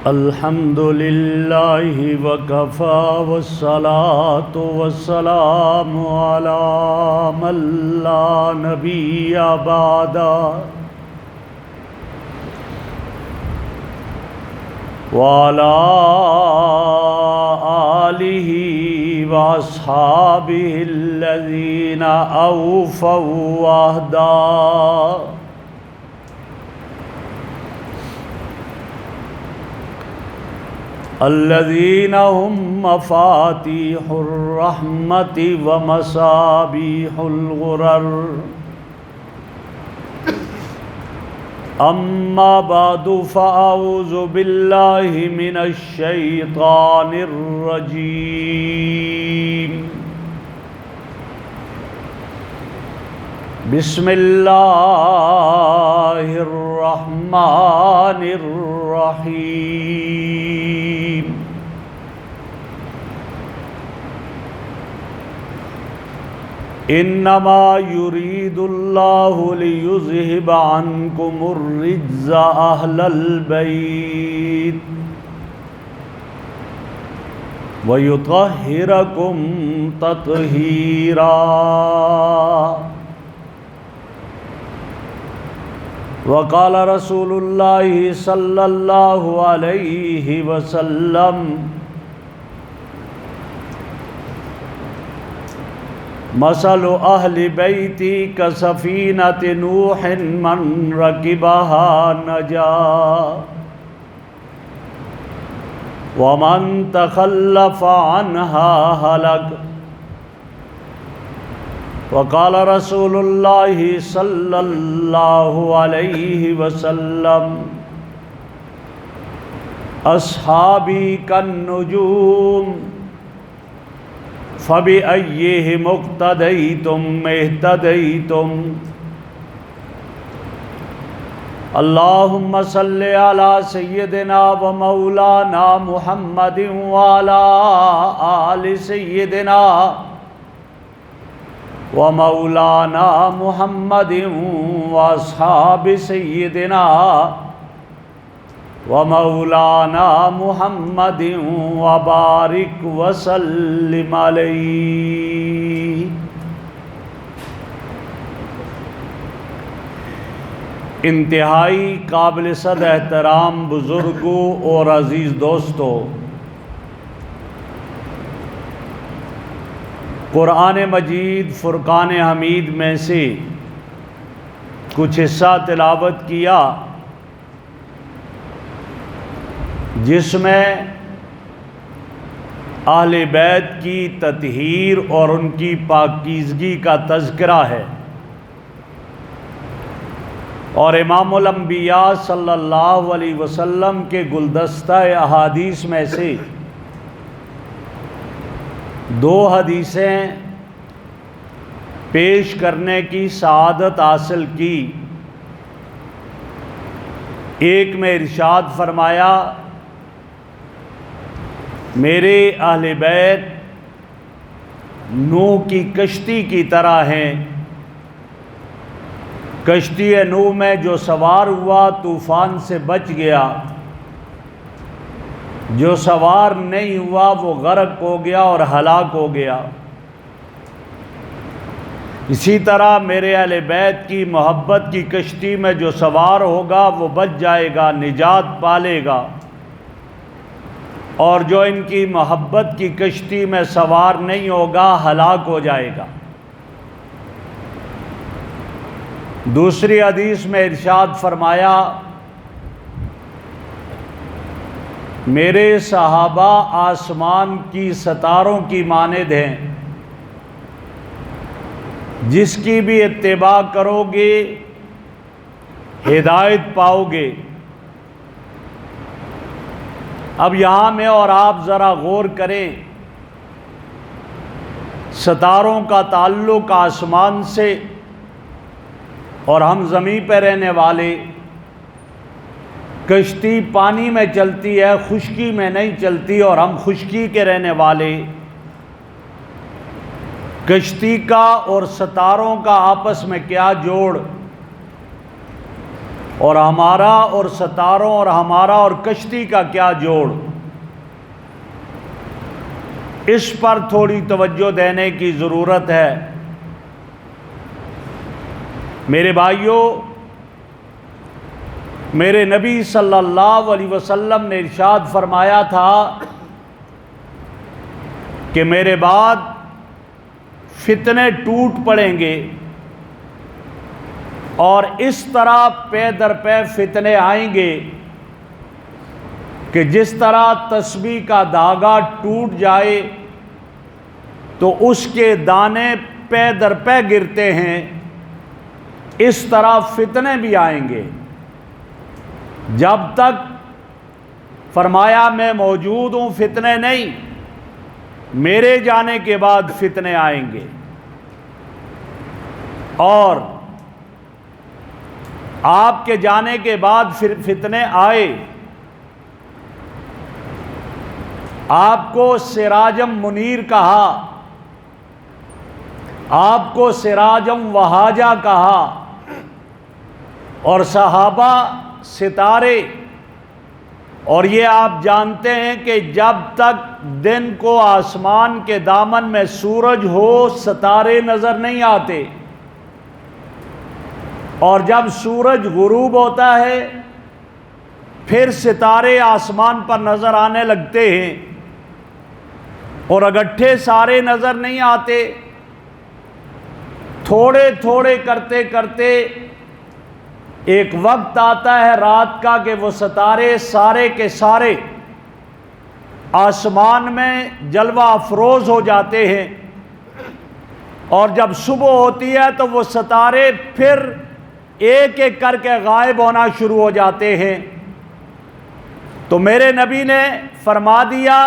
الحمد للہ وکفی والصلاة والسلام علی من لا نبی بعدہ وعلی آلہ واصحابہ الذین اوفوا وعدہ الذین هم مفاتیح الرحمت ومصابیح الغرر اما بعد فاعوذ باللہ من الشیطان الرجیم بسم اللہ الرحمن الرحیم انما یرید اللہ لیذہب عنکم الرجز اہل البیت ویطہرکم تطہیرا وقال رسول اللہ صلی اللہ علیہ وسلم مثل اہل بیتی کسفینۃ نوح من رکبها نجا ومن تخلف عنها ہلک وقال رسول اللہ صلی اللہ علیہ وسلم اصحابی کالنجوم فبأیہم اقتدیتم اہتدیتم اللہم صلی علی سیدنا و مولانا محمد وعلی آل سیدنا ومولانا محمد واصحاب سیدنا ومولانا محمد وبارک وسلم علیہ۔ انتہائی قابل صد احترام بزرگوں اور عزیز دوستو، قرآن مجید فرقان حمید میں سے کچھ حصہ تلاوت کیا جس میں اہل بیت کی تطہیر اور ان کی پاکیزگی کا تذکرہ ہے، اور امام الانبیاء صلی اللہ علیہ وسلم کے گلدستہ احادیث میں سے دو حدیثیں پیش کرنے کی سعادت حاصل کی۔ ایک میں ارشاد فرمایا میرے اہل بیت نوح کی کشتی کی طرح ہیں، کشتی نوح میں جو سوار ہوا طوفان سے بچ گیا، جو سوار نہیں ہوا وہ غرق ہو گیا اور ہلاک ہو گیا۔ اسی طرح میرے اہل بیت کی محبت کی کشتی میں جو سوار ہوگا وہ بچ جائے گا، نجات پالے گا، اور جو ان کی محبت کی کشتی میں سوار نہیں ہوگا ہلاک ہو جائے گا۔ دوسری حدیث میں ارشاد فرمایا میرے صحابہ آسمان کی ستاروں کی مانند ہیں، جس کی بھی اتباع کرو گے ہدایت پاؤ گے۔ اب یہاں میں اور آپ ذرا غور کریں، ستاروں کا تعلق آسمان سے اور ہم زمین پہ رہنے والے، کشتی پانی میں چلتی ہے، خشکی میں نہیں چلتی، اور ہم خشکی کے رہنے والے۔ کشتی کا اور ستاروں کا آپس میں کیا جوڑ اور ہمارا اور ستاروں اور ہمارا اور کشتی کا کیا جوڑ؟ اس پر تھوڑی توجہ دینے کی ضرورت ہے۔ میرے بھائیوں، میرے نبی صلی اللہ علیہ وسلم نے ارشاد فرمایا تھا کہ میرے بعد فتنے ٹوٹ پڑیں گے، اور اس طرح پے در پے فتنے آئیں گے کہ جس طرح تسبیح کا دھاگا ٹوٹ جائے تو اس کے دانے پے در پے گرتے ہیں، اس طرح فتنے بھی آئیں گے۔ جب تک فرمایا میں موجود ہوں فتنے نہیں، میرے جانے کے بعد فتنے آئیں گے۔ اور آپ کے جانے کے بعد پھر فتنے آئے، آپ کو سراجم منیر کہا، آپ کو سراجم وہاجا کہا، اور صحابہ ستارے۔ اور یہ آپ جانتے ہیں کہ جب تک دن کو آسمان کے دامن میں سورج ہو ستارے نظر نہیں آتے، اور جب سورج غروب ہوتا ہے پھر ستارے آسمان پر نظر آنے لگتے ہیں، اور اگٹھے سارے نظر نہیں آتے۔ تھوڑے تھوڑے کرتے کرتے ایک وقت آتا ہے رات کا کہ وہ ستارے سارے کے سارے آسمان میں جلوہ افروز ہو جاتے ہیں، اور جب صبح ہوتی ہے تو وہ ستارے پھر ایک ایک کر کے غائب ہونا شروع ہو جاتے ہیں۔ تو میرے نبی نے فرما دیا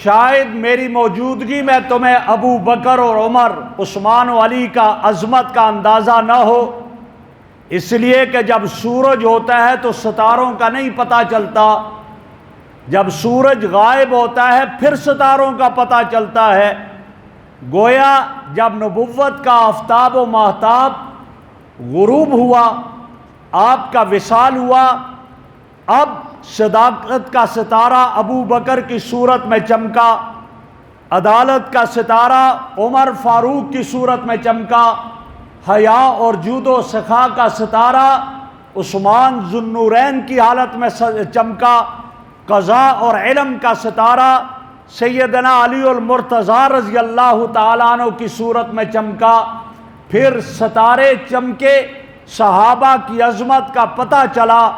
شاید میری موجودگی میں تمہیں ابو بکر اور عمر، عثمان و علی کا عظمت کا اندازہ نہ ہو، اس لیے کہ جب سورج ہوتا ہے تو ستاروں کا نہیں پتہ چلتا، جب سورج غائب ہوتا ہے پھر ستاروں کا پتہ چلتا ہے۔ گویا جب نبوت کا آفتاب و ماہتاب غروب ہوا، آپ کا وصال ہوا، اب صداقت کا ستارہ ابو بکر کی صورت میں چمکا، عدالت کا ستارہ عمر فاروق کی صورت میں چمکا، حیا اور جود و سخا کا ستارہ عثمان ذو النورین کی حالت میں چمکا، قضاء اور علم کا ستارہ سیدنا علی المرتضیٰ رضی اللہ تعالیٰ عنہ کی صورت میں چمکا۔ پھر ستارے چمکے، صحابہ کی عظمت کا پتہ چلا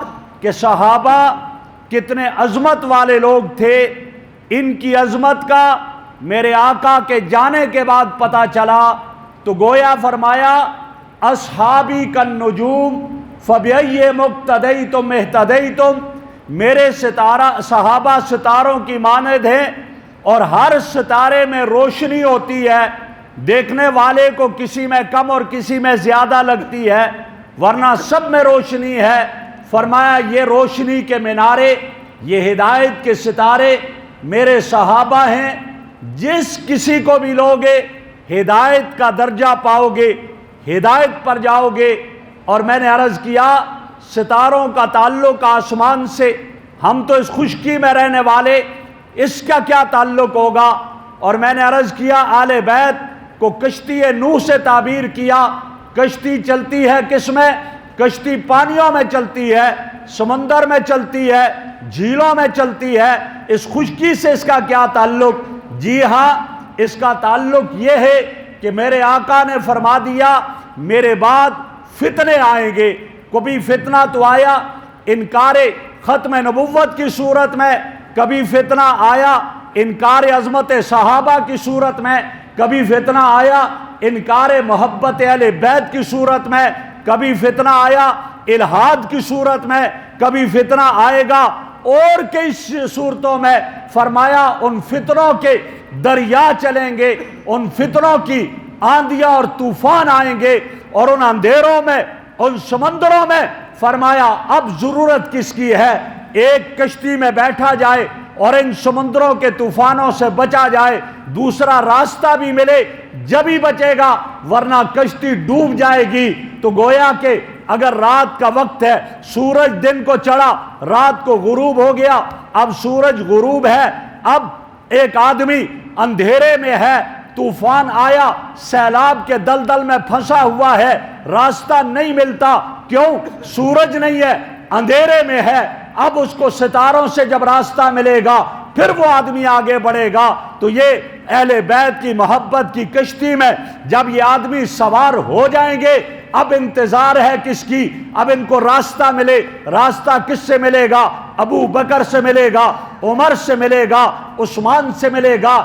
کہ صحابہ کتنے عظمت والے لوگ تھے، ان کی عظمت کا میرے آقا کے جانے کے بعد پتہ چلا۔ تو گویا فرمایا اصحابی کالنجوم فبأی مقتدیتم اہتدیتم، میرے صحابہ ستاروں کی مانند ہیں، اور ہر ستارے میں روشنی ہوتی ہے، دیکھنے والے کو کسی میں کم اور کسی میں زیادہ لگتی ہے، ورنہ سب میں روشنی ہے۔ فرمایا یہ روشنی کے منارے، یہ ہدایت کے ستارے میرے صحابہ ہیں، جس کسی کو بھی لوگے ہدایت کا درجہ پاؤ گے، ہدایت پر جاؤ گے۔ اور میں نے عرض کیا ستاروں کا تعلق آسمان سے، ہم تو اس خشکی میں رہنے والے، اس کا کیا تعلق ہوگا؟ اور میں نے عرض کیا آل بیت کو کشتی نوح سے تعبیر کیا۔ کشتی چلتی ہے کس میں؟ کشتی پانیوں میں چلتی ہے، سمندر میں چلتی ہے، جھیلوں میں چلتی ہے، اس خشکی سے اس کا کیا تعلق؟ جی ہاں، اس کا تعلق یہ ہے کہ میرے آقا نے فرما دیا میرے بعد فتنے آئیں گے۔ کبھی فتنہ تو آیا انکار ختم نبوت کی صورت میں، کبھی فتنہ آیا انکار عظمت صحابہ کی صورت میں، کبھی فتنہ آیا انکار محبت اہل بیت کی صورت میں، کبھی فتنہ آیا الہاد کی صورت میں، کبھی فتنہ آئے گا اور کئی صورتوں میں۔ فرمایا ان فتنوں کے دریا چلیں گے، ان فتنوں کی آندیاں اور طوفان آئیں گے، اور ان اندھیروں میں، ان سمندروں میں فرمایا اب ضرورت کس کی ہے؟ ایک کشتی میں بیٹھا جائے اور ان سمندروں کے طوفانوں سے بچا جائے، دوسرا راستہ بھی ملے جب ہی بچے گا، ورنہ کشتی ڈوب جائے گی۔ تو گویا کہ اگر رات کا وقت ہے، سورج دن کو چڑھا، رات کو غروب ہو گیا، اب سورج غروب ہے، اب ایک آدمی اندھیرے میں ہے، طوفان آیا، سیلاب کے دلدل میں پھنسا ہوا ہے، راستہ نہیں ملتا، کیوں؟ سورج نہیں ہے، اندھیرے میں ہے، اب اس کو ستاروں سے جب راستہ ملے گا پھر وہ آدمی آگے بڑھے گا۔ تو یہ اہل بیت کی محبت کی کشتی میں جب یہ آدمی سوار ہو جائیں گے، اب انتظار ہے کس کی؟ اب ان کو راستہ ملے۔ راستہ کس سے ملے گا؟ ابو بکر سے ملے گا، عمر سے ملے گا، عثمان سے ملے گا،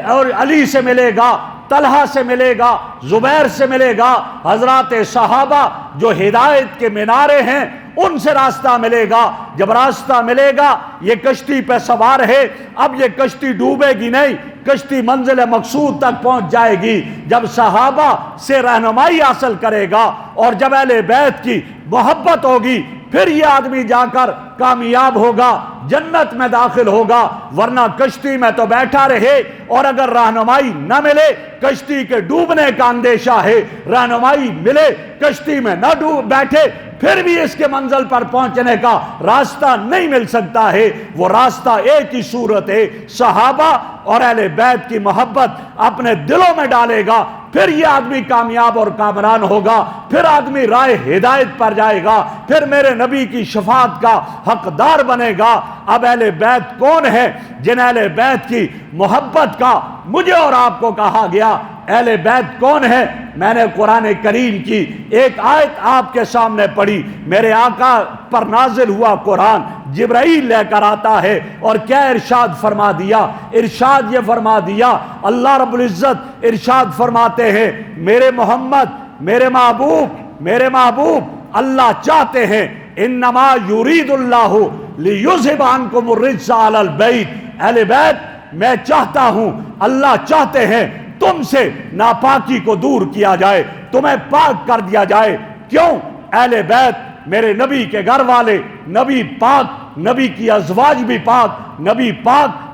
اور علی سے ملے گا، طلحہ سے ملے گا، زبیر سے ملے گا، حضرات صحابہ جو ہدایت کے مینارے ہیں ان سے راستہ ملے گا۔ جب راستہ ملے گا، یہ کشتی پہ سوار ہے، اب یہ کشتی ڈوبے گی نہیں، کشتی منزل مقصود تک پہنچ جائے گی جب صحابہ سے رہنمائی حاصل کرے گا اور جب اہل بیت کی محبت ہوگی، پھر یہ آدمی جا کر کامیاب ہوگا، جنت میں داخل ہوگا۔ ورنہ کشتی میں تو بیٹھا رہے اور اگر رہنمائی نہ ملے، کشتی کے ڈوبنے کا اندیشہ ہے، رہنمائی ملے، کشتی میں نہ ڈوب بیٹھے، پھر بھی اس کے منزل پر پہنچنے کا راستہ نہیں مل سکتا ہے۔ وہ راستہ ایک ہی صورت ہے، صحابہ اور اہل بیت کی محبت اپنے دلوں میں ڈالے گا، پھر یہ آدمی کامیاب اور کامران ہوگا، پھر آدمی راہ ہدایت پر جائے گا، پھر میرے نبی کی شفاعت کا حقدار بنے گا۔ اب اہل بیت کون ہے؟ جن اہل بیت کی محبت کا مجھے اور آپ کو کہا گیا۔ اہل بیت کون ہے؟ میں نے قرآن کریم کی ایک آیت آپ کے سامنے پڑھی، میرے آقا پر نازل ہوا قرآن جبرائیل لے کر آتا ہے، اور کیا ارشاد فرما دیا؟ ارشاد یہ فرما دیا، اللہ رب العزت ارشاد فرماتے ہیں، میرے محمد، میرے محبوب اللہ چاہتے ہیں، انما یرید اللہ لیذھب عنکم الرجس اہل البیت، اہل بیت میں چاہتا ہوں، اللہ چاہتے ہیں تم سے ناپاکی کو دور کیا جائے، تمہیں پاک کر دیا جائے۔ کیوں؟ اہل بیت میرے نبی کے گھر والے، نبی پاک، نبی کی ازواج بھی پاک،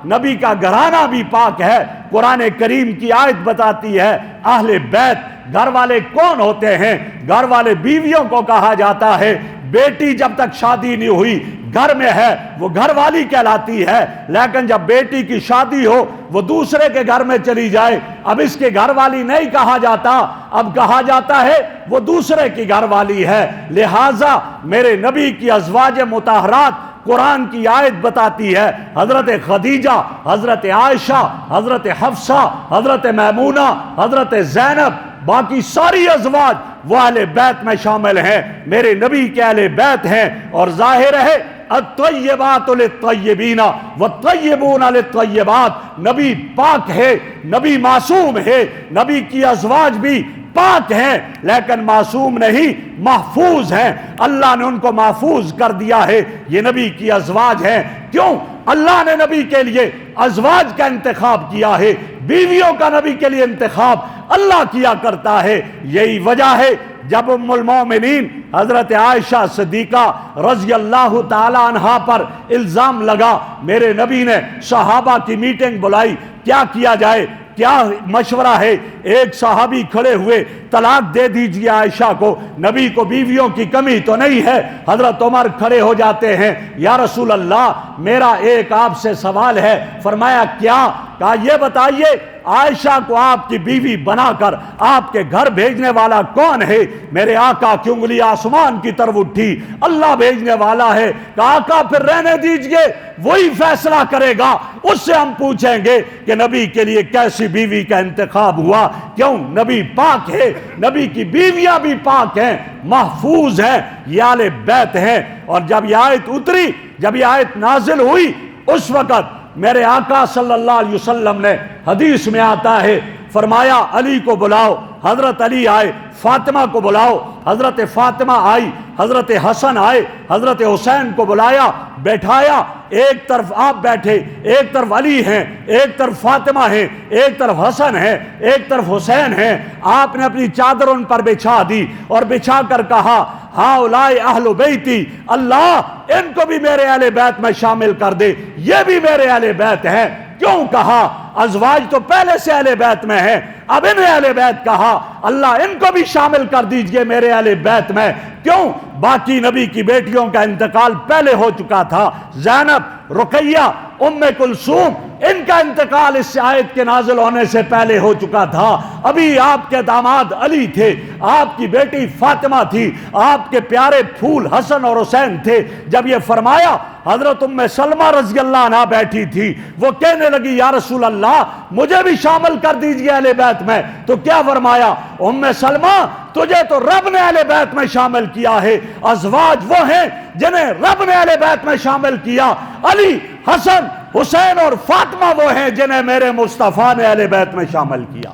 نبی کا گھرانہ بھی پاک ہے۔ قرآن کریم کی آیت بتاتی ہے اہل بیت گھر والے کون ہوتے ہیں؟ گھر والے بیویوں کو کہا جاتا ہے۔ بیٹی جب تک شادی نہیں ہوئی گھر میں ہے وہ گھر والی کہلاتی ہے، لیکن جب بیٹی کی شادی ہو وہ دوسرے کے گھر میں چلی جائے، اب اس کے گھر والی نہیں کہا جاتا، اب کہا جاتا ہے وہ دوسرے کی گھر والی ہے۔ لہٰذا میرے نبی کی ازواج مطہرات قرآن کی آیت بتاتی ہے، حضرت خدیجہ، حضرت عائشہ، حضرت حفصہ، حضرت میمونہ، حضرت زینب، باقی ساری ازواج وہ اہل بیت میں شامل ہیں، میرے نبی کے اہل بیت ہیں۔ اور ظاہر ہے الطیبات للطیبین والطیبون للطیبات، نبی پاک ہے، نبی معصوم ہے، نبی کی ازواج بھی پاک ہیں لیکن معصوم نہیں، محفوظ ہیں، اللہ نے ان کو محفوظ کر دیا ہے، یہ نبی کی ازواج ہیں۔ کیوں؟ اللہ نے نبی کے لیے ازواج کا انتخاب کیا ہے، بیویوں کا نبی کے لیے انتخاب اللہ کیا کرتا ہے۔ یہی وجہ ہے جب ام المومنین حضرت عائشہ صدیقہ رضی اللہ تعالی عنہا پر الزام لگا، میرے نبی نے صحابہ کی میٹنگ بلائی، کیا کیا جائے، کیا مشورہ ہے؟ ایک صحابی کھڑے ہوئے، طلاق دے دیجئے عائشہ کو، نبی کو بیویوں کی کمی تو نہیں ہے۔ حضرت عمر کھڑے ہو جاتے ہیں، یا رسول اللہ میرا ایک آپ سے سوال ہے۔ فرمایا کیا؟ کہا یہ بتائیے عائشہ کو آپ کی بیوی بنا کر آپ کے گھر بھیجنے والا کون ہے؟ میرے آقا کی انگلی آسمان کی طرف اٹھی، اللہ بھیجنے والا ہے۔ کہا آقا پھر رہنے دیجئے، وہی فیصلہ کرے گا، اس سے ہم پوچھیں گے کہ نبی کے لیے کیسی بیوی کا انتخاب ہوا۔ کیوں؟ نبی پاک ہے، نبی کی بیویاں بھی پاک ہیں، محفوظ ہیں، یہ اہل بیت ہیں۔ اور جب یہ آیت اتری، جب یہ آیت نازل ہوئی، اس وقت میرے آقا صلی اللہ علیہ وسلم نے، حدیث میں آتا ہے، فرمایا علی کو بلاؤ، حضرت علی آئے، فاطمہ کو بلاؤ، حضرت فاطمہ آئی، حضرت حسن آئے، حضرت حسین کو بلایا، بیٹھایا، ایک طرف آپ بیٹھے، ایک طرف علی ہیں، ایک طرف فاطمہ ہیں، ایک طرف حسن ہیں، ایک طرف حسین ہیں۔ آپ نے اپنی چادر ان پر بچھا دی اور بچھا کر کہا ہؤلاء اہل بیتی، اللہ ان کو بھی میرے اہل بیت میں شامل کر دے، یہ بھی میرے اہل بیت ہیں۔ کیوں کہا؟ ازواج تو پہلے سے اہل بیت میں ہیں، اب انہیں اہل بیت کہا، اللہ ان کو بھی شامل کر دیجئے میرے اہل بیت میں۔ کیوں؟ باقی نبی کی بیٹیوں کا انتقال پہلے ہو چکا تھا، زینب، رقیہ، ام کلثوم، ان کا انتقال اس آیت کے نازل ہونے سے پہلے ہو چکا تھا۔ ابھی آپ کے داماد علی تھے، آپ کی بیٹی فاطمہ تھی، آپ کے پیارے پھول حسن اور حسین تھے۔ جب یہ فرمایا، حضرت ام سلمہ رضی اللہ عنہ بیٹھی تھی، وہ کہنے لگی یا رسول اللہ مجھے بھی شامل کر دیجئے اہل بیت میں۔ تو کیا فرمایا؟ ام سلمہ تجھے تو رب نے اہل بیت میں شامل کیا ہے، ازواج وہ ہیں جنہیں رب نے اہل بیت میں شامل کیا، علی، حسن، حسین اور فاطمہ وہ ہیں جنہیں میرے مصطفیٰ نے اہل بیت میں شامل کیا۔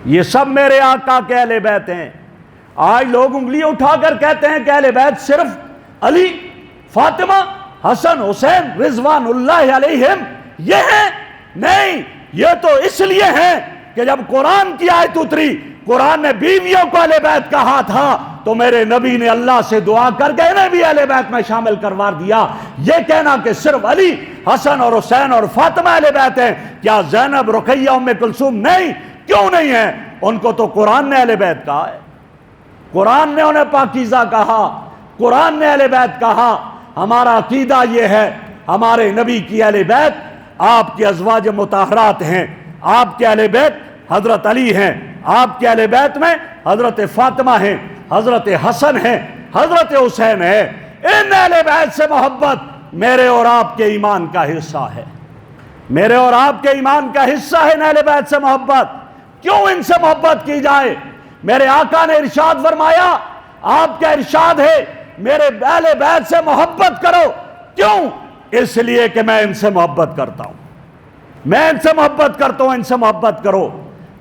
یہ سب میرے آقا کے اہل بیت ہیں۔ آج لوگ انگلی اٹھا کر کہتے ہیں کہ اہل بیت صرف علی، فاطمہ، حسن، حسین رضوان اللہ علیہم یہ ہیں۔ نہیں، یہ تو اس لیے ہیں کہ جب قرآن کی آیت اتری، قرآن نے بیویوں کو اہل بیت کہا تھا، تو میرے نبی نے اللہ سے دعا کر کے انہیں بھی اہل بیت میں شامل کروا دیا۔ یہ کہنا کہ صرف علی، حسن اور حسین اور فاطمہ اہل بیت ہیں، کیا زینب، رقیہ، ام کلثوم نہیں؟ کیوں نہیں ہیں؟ ان کو تو قرآن نے اہل بیت کہا ہے، قرآن نے انہیں پاکیزہ کہا، قرآن نے اہل بیت کہا۔ ہمارا عقیدہ یہ ہے، ہمارے نبی کی اہل بیت آپ کی ازواج مطہرات ہیں، آپ کے اہل بیت حضرت علی ہیں، آپ کے اہل بیت میں حضرت فاطمہ ہیں، حضرت حسن ہیں، حضرت حسین ہیں۔ ان اہل بیت سے محبت میرے اور آپ کے ایمان کا حصہ ہے، میرے اور آپ کے ایمان کا حصہ ہے۔ ان اہل بیت سے محبت کیوں ان سے محبت کی جائے؟ میرے آقا نے ارشاد فرمایا، آپ کا ارشاد ہے میرے اہل بیت سے محبت کرو۔ کیوں؟ اس لیے کہ میں ان سے محبت کرتا ہوں، میں ان سے محبت کرتا ہوں، ان سے محبت کرو۔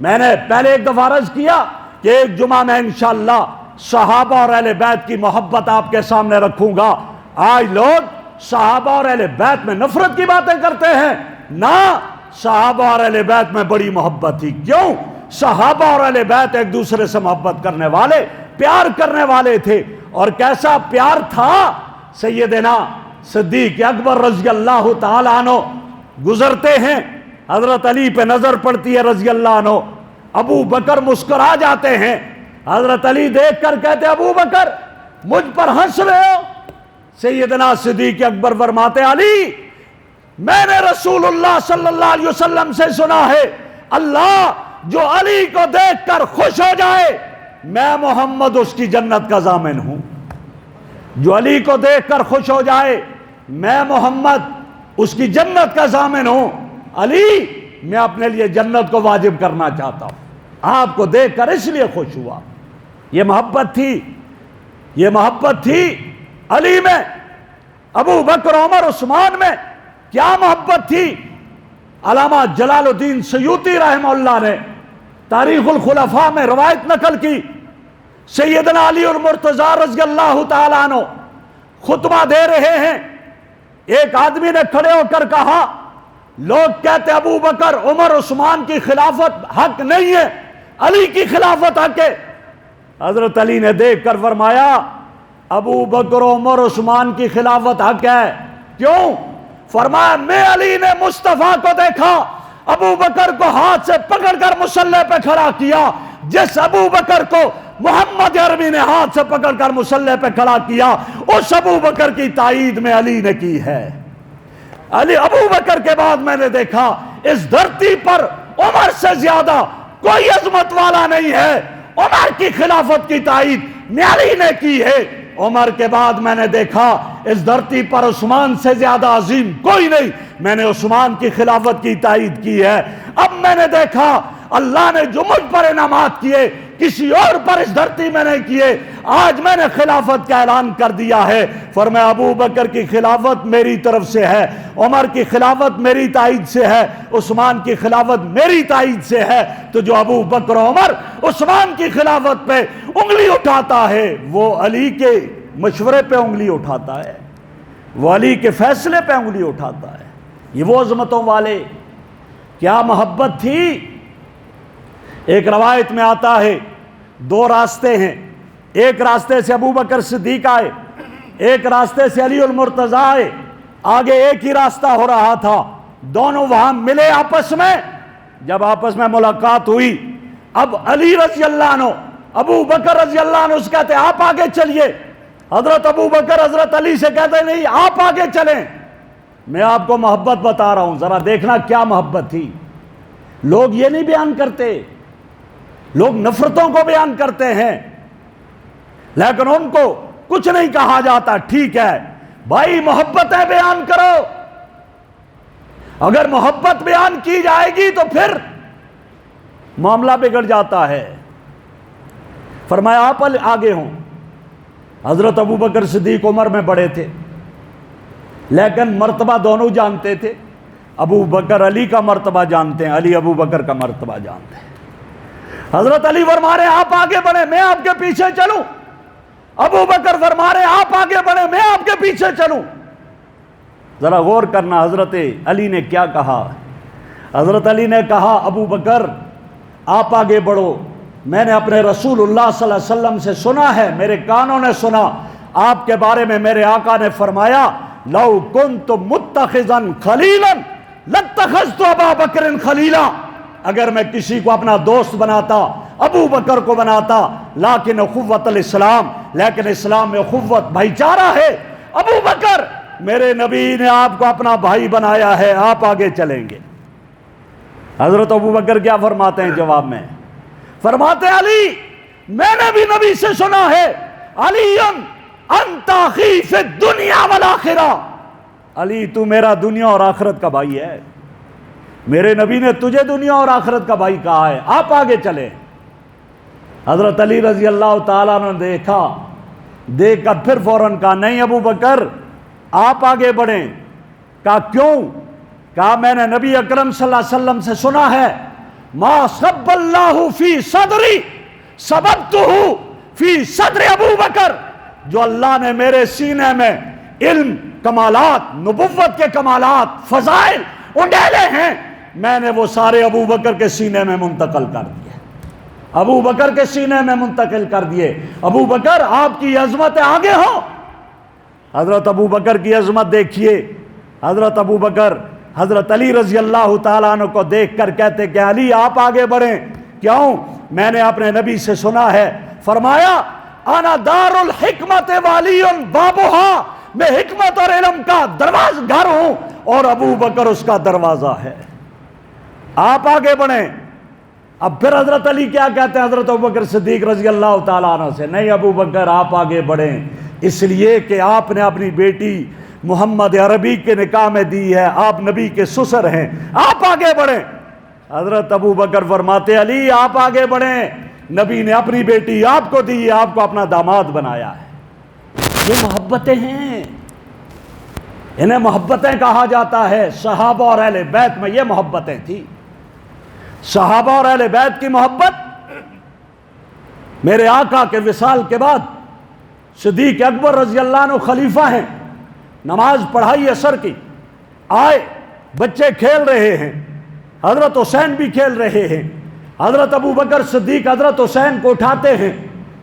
میں نے پہلے ایک دفعہ عرض کیا کہ ایک جمعہ میں انشاءاللہ صحابہ اور اہل بیت کی محبت آپ کے سامنے رکھوں گا۔ آج لوگ صحابہ اور اہل بیت میں نفرت کی باتیں کرتے ہیں، نہ، صحابہ اور اہل بیت میں بڑی محبت تھی۔ کیوں؟ صحابہ اور اہل بیت ایک دوسرے سے محبت کرنے والے، پیار کرنے والے تھے۔ اور کیسا پیار تھا؟ سیدنا صدیق اکبر رضی اللہ تعالیٰ عنہ گزرتے ہیں، حضرت علی پہ نظر پڑتی ہے رضی اللہ عنہ، ابو بکر مسکرا جاتے ہیں، حضرت علی دیکھ کر کہتے ابو بکر مجھ پر ہنس رہے ہو؟ سیدنا صدیق اکبر فرماتے علی میں نے رسول اللہ صلی اللہ علیہ وسلم سے سنا ہے، اللہ جو علی کو دیکھ کر خوش ہو جائے میں محمد اس کی جنت کا ضامن ہوں۔ جو علی کو دیکھ کر خوش ہو جائے میں محمد اس کی جنت کا ضامن ہوں۔ علی میں اپنے لیے جنت کو واجب کرنا چاہتا ہوں، آپ کو دیکھ کر اس لیے خوش ہوا۔ یہ محبت تھی، یہ محبت تھی علی میں، ابو بکر، عمر، عثمان میں کیا محبت تھی؟ علامہ جلال الدین سیوطی رحمہ اللہ نے تاریخ الخلفاء میں روایت نقل کی، سیدنا علی المرتضیٰ رضی اللہ تعالیٰ عنہ خطبہ دے رہے ہیں، ایک آدمی نے کھڑے ہو کر کہا لوگ کہتے ابو بکر، عمر، عثمان کی خلافت حق نہیں ہے، علی کی خلافت حق ہے۔ حضرت علی نے دیکھ کر فرمایا ابو بکر، عمر، عثمان کی خلافت حق ہے۔ کیوں؟ فرمایا میں علی نے مصطفیٰ کو دیکھا، ابو بکر کو ہاتھ سے پکڑ کر مصلی پہ کھڑا کیا، جس ابو بکر کو محمد عربی نے ہاتھ سے پکڑ کر مصلی پہ کھڑا کیا، اس ابو بکر کی تائید میں علی نے کی ہے۔ علی ابو بکر کے بعد میں نے دیکھا اس دھرتی پر عمر سے زیادہ کوئی عظمت والا نہیں ہے، عمر کی خلافت کی تائید میں علی نے کی ہے۔ عمر کے بعد میں نے دیکھا اس دھرتی پر عثمان سے زیادہ عظیم کوئی نہیں، میں نے عثمان کی خلافت کی تائید کی ہے۔ اب میں نے دیکھا اللہ نے جو مجھ پر انعامات کیے کسی اور پر اس دھرتی میں نہیں کیے، آج میں نے خلافت کا اعلان کر دیا ہے۔ فرمایا ابو بکر کی خلافت میری طرف سے ہے، عمر کی خلافت میری تائید سے ہے، عثمان کی خلافت میری تائید سے ہے۔ تو جو ابو بکر، عمر، عثمان کی خلافت پہ انگلی اٹھاتا ہے وہ علی کے مشورے پہ انگلی اٹھاتا ہے، وہ علی کے فیصلے پہ انگلی اٹھاتا ہے۔ یہ وہ عظمتوں والے، کیا محبت تھی۔ ایک روایت میں آتا ہے دو راستے ہیں، ایک راستے سے ابو بکر صدیق آئے، ایک راستے سے علی المرتضیٰ آئے، آگے ایک ہی راستہ ہو رہا تھا، دونوں وہاں ملے آپس میں. جب آپس میں ملاقات ہوئی, اب علی رضی اللہ عنہ ابو بکر رضی اللہ عنہ سے کہتے آپ آگے چلیے. حضرت ابو بکر حضرت علی سے کہتے نہیں آپ آگے چلیں. میں آپ کو محبت بتا رہا ہوں, ذرا دیکھنا کیا محبت تھی. لوگ یہ نہیں بیان کرتے, لوگ نفرتوں کو بیان کرتے ہیں, لیکن ان کو کچھ نہیں کہا جاتا. ٹھیک ہے بھائی, محبتیں بیان کرو. اگر محبت بیان کی جائے گی تو پھر معاملہ بگڑ جاتا ہے. فرمایا آپ آگے ہوں. حضرت ابو بکر صدیق عمر میں بڑے تھے, لیکن مرتبہ دونوں جانتے تھے. ابو بکر علی کا مرتبہ جانتے ہیں, علی ابو بکر کا مرتبہ جانتے ہیں. حضرت علی فرما رہے آپ آگے بڑھیں میں آپ کے پیچھے چلوں. ابو بکر فرما رہے آپ آگے بڑھیں میں آپ کے پیچھے چلوں. ذرا غور کرنا حضرت علی نے کیا کہا. حضرت علی نے کہا ابو بکر آپ آگے بڑھو, میں نے اپنے رسول اللہ صلی اللہ علیہ وسلم سے سنا ہے, میرے کانوں نے سنا آپ کے بارے میں. میرے آقا نے فرمایا لو کنت متخذا خلیلا لاتخذت ابا بکر خلیلا. اگر میں کسی کو اپنا دوست بناتا ابو بکر کو بناتا. لیکن اخوت الاسلام, لیکن اسلام میں اخوت بھائی چارہ ہے. ابو بکر میرے نبی نے آپ کو اپنا بھائی بنایا ہے, آپ آگے چلیں گے. حضرت ابو بکر کیا فرماتے ہیں جواب میں؟ فرماتے علی میں نے بھی نبی سے سنا ہے علی انت اخی فی الدنیا والآخرہ. علی تو میرا دنیا اور آخرت کا بھائی ہے. میرے نبی نے تجھے دنیا اور آخرت کا بھائی کہا ہے, آپ آگے چلیں. حضرت علی رضی اللہ تعالیٰ نے دیکھا, دیکھ کر پھر فوراً کہا نہیں ابو بکر آپ آگے بڑھیں. کہا کیوں؟ کہا میں نے نبی اکرم صلی اللہ علیہ وسلم سے سنا ہے ما صب اللہ فی صدری سببتہ فی صدر ابو بکر. جو اللہ نے میرے سینے میں علم, کمالات, نبوت کے کمالات, فضائل انڈیلے ہیں, میں نے وہ سارے ابو بکر کے سینے میں منتقل کر دیے. ابو بکر کے سینے میں منتقل کر دیے. ابو بکر آپ کی عظمت آگے ہو. حضرت ابو بکر کی عظمت دیکھیے. حضرت ابو بکر حضرت علی رضی اللہ تعالیٰ عنہ کو دیکھ کر کہتے کہ علی آپ آگے بڑھیں. کیوں؟ میں نے اپنے نبی سے سنا ہے, فرمایا انا دار الحکمت والی بابھا, میں حکمت اور علم کا دروازہ گھر ہوں اور ابو بکر اس کا دروازہ ہے. آپ آگے بڑھیں. اب پھر حضرت علی کیا کہتے ہیں حضرت ابو بکر صدیق رضی اللہ تعالیٰ عنہ سے؟ نہیں ابو بکر آپ آگے بڑھیں, اس لیے کہ آپ نے اپنی بیٹی محمد عربی کے نکاح میں دی ہے, آپ نبی کے سسر ہیں, آپ آگے بڑھیں. حضرت ابو بکر فرماتے علی آپ آگے بڑھیں, نبی نے اپنی بیٹی آپ کو دی ہے, آپ کو اپنا داماد بنایا ہے. یہ محبتیں ہیں, انہیں محبتیں کہا جاتا ہے. صحابہ اور اہل بیت میں یہ محبتیں تھی. صحابہ اور اہل بیت کی محبت میرے آقا کے وصال کے بعد صدیق اکبر رضی اللہ عنہ خلیفہ ہیں, نماز پڑھائی عصر کی, آئے بچے کھیل رہے ہیں, حضرت حسین بھی کھیل رہے ہیں. حضرت ابو بکر صدیق حضرت حسین کو اٹھاتے ہیں,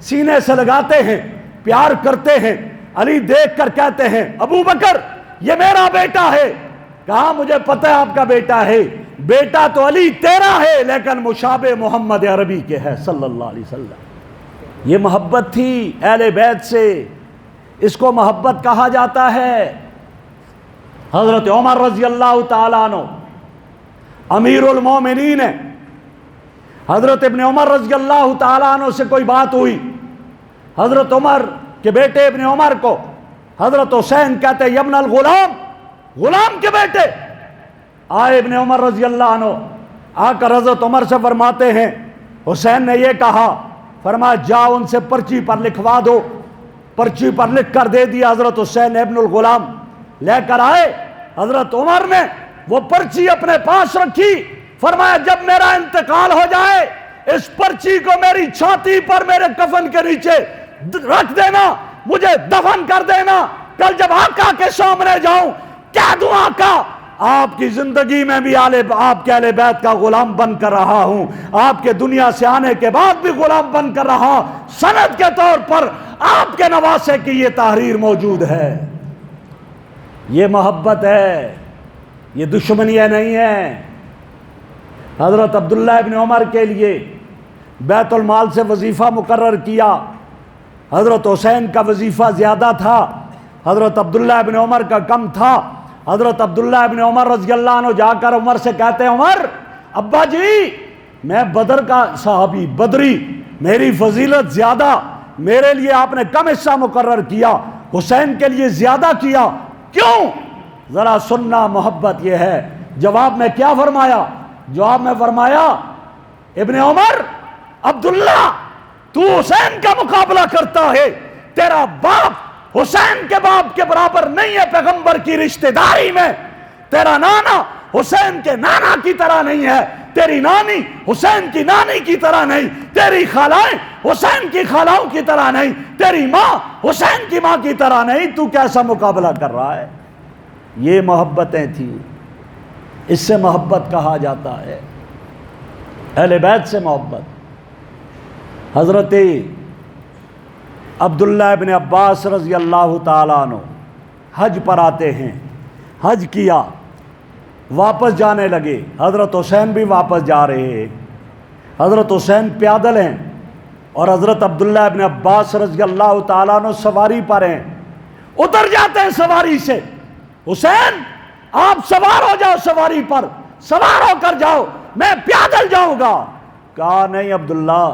سینے سے لگاتے ہیں, پیار کرتے ہیں. علی دیکھ کر کہتے ہیں ابو بکر یہ میرا بیٹا ہے. کہا مجھے پتہ ہے آپ کا بیٹا ہے, بیٹا تو علی تیرا ہے لیکن مشابہ محمد عربی کے ہے صلی اللہ علیہ وسلم. یہ محبت تھی اہل بیت سے, اس کو محبت کہا جاتا ہے. حضرت عمر رضی اللہ تعالیٰ عنہ امیر المومنین ہیں. حضرت ابن عمر رضی اللہ تعالیٰ عنہ سے کوئی بات ہوئی, حضرت عمر کے بیٹے ابن عمر کو حضرت حسین کہتے ہیں ابن الغلام, غلام کے بیٹے. آئے ابن عمر رضی اللہ عنہ, آ کر حضرت عمر سے فرماتے ہیں حسین نے یہ کہا, فرمایا جاؤ ان سے پرچی پر لکھوا دو. پرچی پر لکھ کر دے دیا. حضرت حسین ابن الغلام لے کر آئے. حضرت عمر نے وہ پرچی اپنے پاس رکھی, فرمایا جب میرا انتقال ہو جائے اس پرچی کو میری چھاتی پر میرے کفن کے نیچے رکھ دینا, مجھے دفن کر دینا. کل جب آقا کے سامنے جاؤں کہہ دوں آقا آپ کی زندگی میں بھی آپ کے اہل بیت کا غلام بن کر رہا ہوں, آپ کے دنیا سے آنے کے بعد بھی غلام بن کر رہا, سند کے طور پر آپ کے نواسے کی یہ تحریر موجود ہے. یہ محبت ہے. یہ دشمنیاں نہیں ہیں۔ حضرت عبداللہ ابن عمر کے لیے بیت المال سے وظیفہ مقرر کیا، حضرت حسین کا وظیفہ زیادہ تھا، حضرت عبداللہ ابن عمر کا کم تھا۔ حضرت عبداللہ ابن عمر رضی اللہ عنہ جا کر عمر سے کہتے ہیں، عمر ابا جی میں بدر کا صحابی بدری، میری فضیلت زیادہ، میرے لیے آپ نے کم حصہ مقرر کیا، حسین کے لیے زیادہ کیا، کیوں؟ ذرا سننا محبت یہ ہے۔ جواب میں کیا فرمایا؟ جواب میں فرمایا، ابن عمر عبداللہ تو حسین کا مقابلہ کرتا ہے، تیرا باپ حسین کے باپ کے برابر نہیں ہے پیغمبر کی رشتہ داری میں، تیرا نانا حسین کے نانا کی طرح نہیں ہے، تیری نانی حسین کی نانی کی طرح نہیں، تیری خالائیں حسین کی خالاؤں کی طرح نہیں، تیری ماں حسین کی ماں کی طرح نہیں، تو کیسا مقابلہ کر رہا ہے؟ یہ محبتیں تھیں، اس سے محبت کہا جاتا ہے، اہل بیت سے محبت۔ حضرت عبداللہ ابن عباس رضی اللہ تعالیٰ عنہ حج پر آتے ہیں، حج کیا، واپس جانے لگے، حضرت حسین بھی واپس جا رہے ہیں، حضرت حسین پیادل ہیں اور حضرت عبداللہ ابن عباس رضی اللہ تعالیٰ عنہ سواری پر ہیں، اتر جاتے ہیں سواری سے، حسین آپ سوار ہو جاؤ سواری پر، سوار ہو کر جاؤ، میں پیادل جاؤں گا۔ کہا نہیں عبداللہ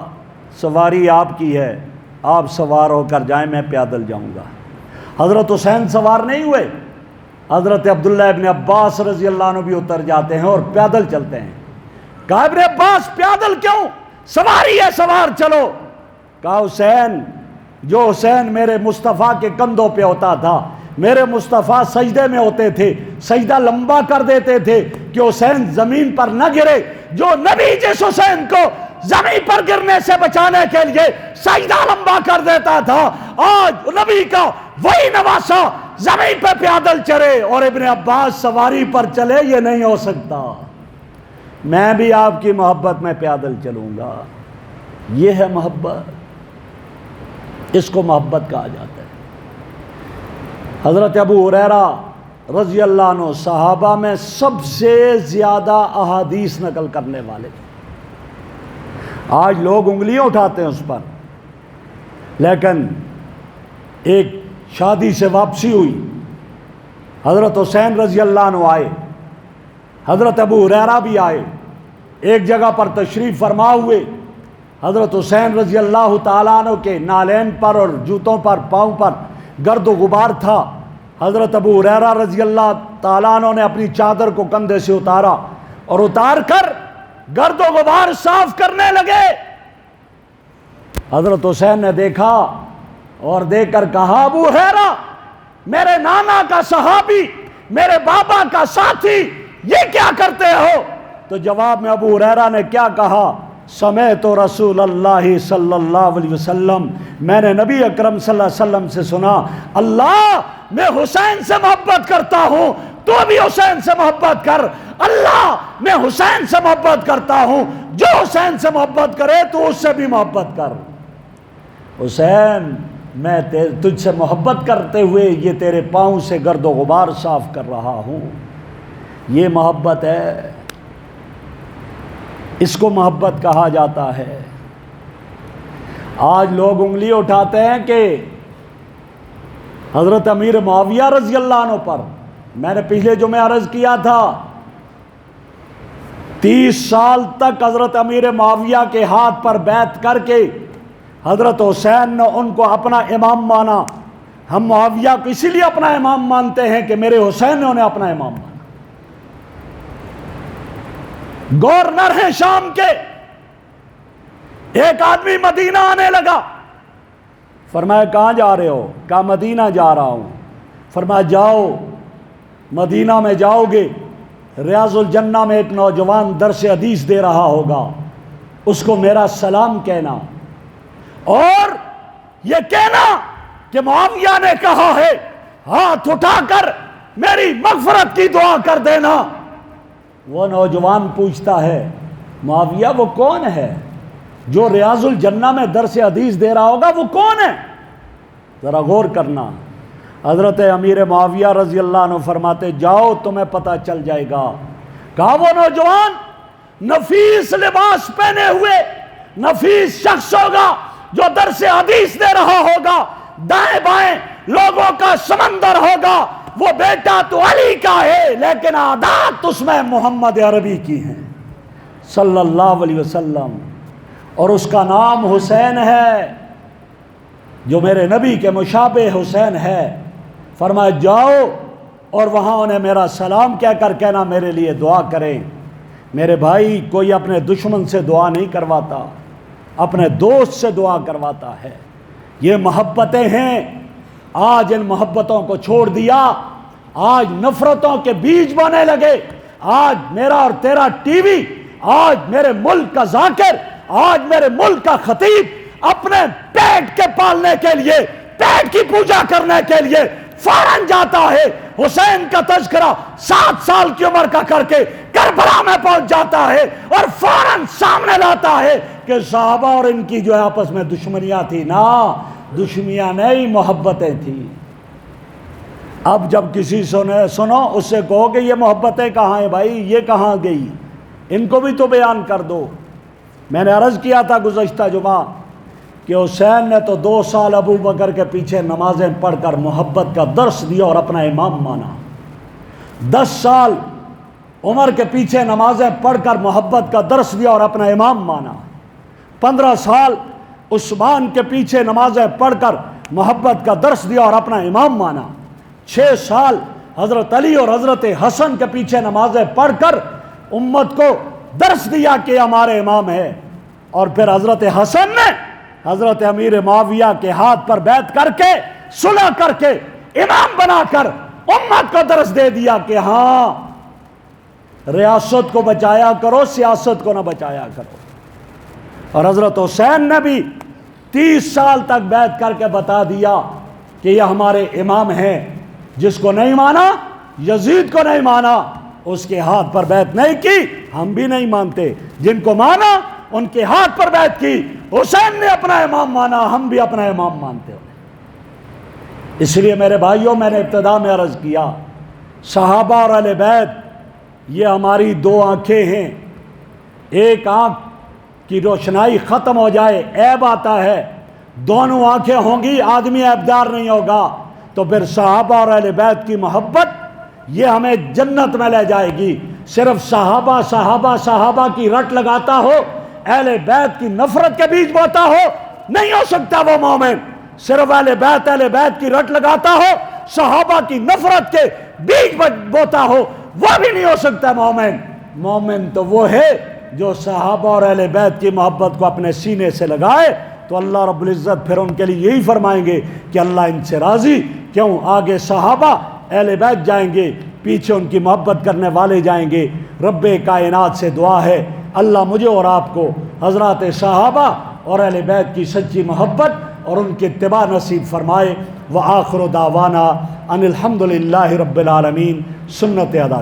سواری آپ کی ہے، آپ سوار ہو کر جائیں، میں پیادل جاؤں گا۔ حضرت حسین سوار نہیں ہوئے، حضرت عبداللہ ابن عباس رضی اللہ عنہ بھی اتر جاتے ہیں اور پیادل چلتے ہیں۔ کہا ابن عباس پیادل کیوں؟ سواری ہے، سوار چلو۔ کہا حسین، جو حسین میرے مصطفیٰ کے کندھوں پہ ہوتا تھا، میرے مصطفیٰ سجدے میں ہوتے تھے، سجدہ لمبا کر دیتے تھے کہ حسین زمین پر نہ گرے، جو نبی جس حسین کو زمین پر گرنے سے بچانے کے لیے سجدہ لمبا کر دیتا تھا، آج نبی کا وہی نواسا زمین پہ پیادل چلے اور ابن عباس سواری پر چلے، یہ نہیں ہو سکتا۔ میں بھی آپ کی محبت میں پیادل چلوں گا۔ یہ ہے محبت، اس کو محبت کہا جاتا ہے۔ حضرت ابو ہریرہ رضی اللہ عنہ صحابہ میں سب سے زیادہ احادیث نقل کرنے والے، آج لوگ انگلیاں اٹھاتے ہیں اس پر، لیکن ایک شادی سے واپسی ہوئی، حضرت حسین رضی اللہ عنہ آئے، حضرت ابو ہریرہ بھی آئے، ایک جگہ پر تشریف فرما ہوئے، حضرت حسین رضی اللہ تعالیٰ عنہ کے نالین پر اور جوتوں پر، پاؤں پر گرد و غبار تھا۔ حضرت ابو ہریرہ رضی اللہ تعالیٰ عنہ نے اپنی چادر کو کندھے سے اتارا اور اتار کر گرد و غبار صاف کرنے لگے۔ حضرت حسین نے دیکھا اور دیکھ کر کہا، ابو ہریرہ میرے نانا کا صحابی، میرے بابا کا ساتھی، یہ کیا کرتے ہو؟ تو جواب میں ابو ہریرہ نے کیا کہا؟ سمعت رسول اللہ صلی اللہ علیہ وسلم، میں نے نبی اکرم صلی اللہ علیہ وسلم سے سنا، اللہ میں حسین سے محبت کرتا ہوں، تو بھی حسین سے محبت کر، اللہ میں حسین سے محبت کرتا ہوں، جو حسین سے محبت کرے تو اس سے بھی محبت کر۔ حسین میں تجھ سے محبت کرتے ہوئے یہ تیرے پاؤں سے گرد و غبار صاف کر رہا ہوں۔ یہ محبت ہے، اس کو محبت کہا جاتا ہے۔ آج لوگ انگلی اٹھاتے ہیں کہ حضرت امیر معاویہ رضی اللہ عنہ پر، میں نے پچھلے جمعے عرض کیا تھا، 30 سال تک حضرت امیر معاویہ کے ہاتھ پر بیعت کر کے حضرت حسین نے ان کو اپنا امام مانا۔ ہم معاویہ کو اسی لیے اپنا امام مانتے ہیں کہ میرے حسین نے انہیں اپنا امام مانا۔ گورنر ہیں شام کے، ایک آدمی مدینہ آنے لگا، فرمایا کہاں جا رہے ہو؟ کہا مدینہ جا رہا ہوں۔ فرمایا جاؤ، مدینہ میں جاؤ گے، ریاض الجنہ میں ایک نوجوان درس حدیث دے رہا ہوگا، اس کو میرا سلام کہنا اور یہ کہنا کہ معاویہ نے کہا ہے، ہاتھ اٹھا کر میری مغفرت کی دعا کر دینا۔ وہ نوجوان پوچھتا ہے، معاویہ وہ کون ہے جو ریاض الجنہ میں درس حدیث دے رہا ہوگا؟ وہ کون ہے؟ ذرا غور کرنا۔ حضرت امیر معاویہ رضی اللہ عنہ فرماتے جاؤ تمہیں پتہ چل جائے گا. کہا وہ نوجوان نفیس لباس پہنے ہوئے نفیس شخص ہوگا جو درس حدیث دے رہا ہوگا, دائیں بائیں لوگوں کا سمندر ہوگا, وہ بیٹا تو علی کا ہے لیکن عادات اس میں محمد عربی کی ہیں صلی اللہ علیہ وسلم, اور اس کا نام حسین ہے جو میرے نبی کے مشابہ حسین ہے. فرمایا جاؤ اور وہاں انہیں میرا سلام کہہ کر کہنا میرے لیے دعا کریں. میرے بھائی کوئی اپنے دشمن سے دعا نہیں کرواتا, اپنے دوست سے دعا کرواتا ہے. یہ محبتیں ہیں, آج ان محبتوں کو چھوڑ دیا, آج نفرتوں کے بیج بونے لگے. آج میرا اور تیرا ٹی وی, آج میرے ملک کا ذاکر, آج میرے ملک کا خطیب اپنے پیٹ کے پالنے کے لیے, پیٹ کی پوجا کرنے کے لیے فوراً جاتا ہے, حسین کا تذکرہ 7 سال کی عمر کا کر کے کربلا میں پہنچ جاتا ہے اور فوراً سامنے لاتا ہے کہ صحابہ اور ان کی جو ہے آپس میں دشمنیاں تھی. نا دشمنیاں نہیں, محبتیں تھیں. اب جب کسی سنو اس سے کہو کہ یہ محبتیں کہاں ہیں بھائی, یہ کہاں گئی, ان کو بھی تو بیان کر دو. میں نے عرض کیا تھا گزشتہ جمعہ کہ حسین نے تو 2 سال ابو بکر کے پیچھے نمازیں پڑھ کر محبت کا درس دیا اور اپنا امام مانا. 10 سال عمر کے پیچھے نمازیں پڑھ کر محبت کا درس دیا اور اپنا امام مانا. 15 سال عثمان کے پیچھے نمازیں پڑھ کر محبت کا درس دیا اور اپنا امام مانا. 6 سال حضرت علی اور حضرت حسن کے پیچھے نمازیں پڑھ کر امت کو درس دیا کہ ہمارے امام ہے. اور پھر حضرت حسن نے حضرت امیر معاویہ کے ہاتھ پر بیعت کر کے صلح کر کے امام بنا کر امت کو درس دے دیا کہ ہاں ریاست کو بچایا کرو, سیاست کو نہ بچایا کرو. اور حضرت حسین نے بھی 30 سال تک بیعت کر کے بتا دیا کہ یہ ہمارے امام ہیں. جس کو نہیں مانا, یزید کو نہیں مانا, اس کے ہاتھ پر بیعت نہیں کی, ہم بھی نہیں مانتے. جن کو مانا ان کے ہاتھ پر بیعت کی. حسین نے اپنا امام مانا, ہم بھی اپنا امام مانتے ہیں. اس لیے میرے بھائیوں, میں نے ابتدا میں عرض کیا صحابہ اور اہل بیت یہ ہماری 2 آنکھیں ہیں. ایک آنکھ کی روشنائی ختم ہو جائے, عیب آتا ہے, دونوں آنکھیں ہوں گی آدمی عیبدار نہیں ہوگا. تو پھر صحابہ اور اہل بیت کی محبت یہ ہمیں جنت میں لے جائے گی. صرف صحابہ صحابہ صحابہ کی رٹ لگاتا ہو, اہل بیت کی نفرت کے بیج بوتا ہو, نہیں ہو سکتا وہ مومن. صرف اہل بیت کی رٹ لگاتا ہو, صحابہ کی نفرت کے بیج بوتا ہو, وہ بھی نہیں ہو سکتا مومن. مومن تو وہ ہے جو صحابہ اور اہل بیت کی محبت کو اپنے سینے سے لگائے. تو اللہ رب العزت پھر ان کے لیے یہی فرمائیں گے کہ اللہ ان سے راضی. کیوں؟ آگے صحابہ اہل بیت جائیں گے, پیچھے ان کی محبت کرنے والے جائیں گے. رب کائنات سے دعا ہے اللہ مجھے اور آپ کو حضرات صحابہ اور اہل بیت کی سچی محبت اور ان کی اتباع نصیب فرمائے. وآخر دعوانا ان الحمد للہ رب العالمین. سنت ادا.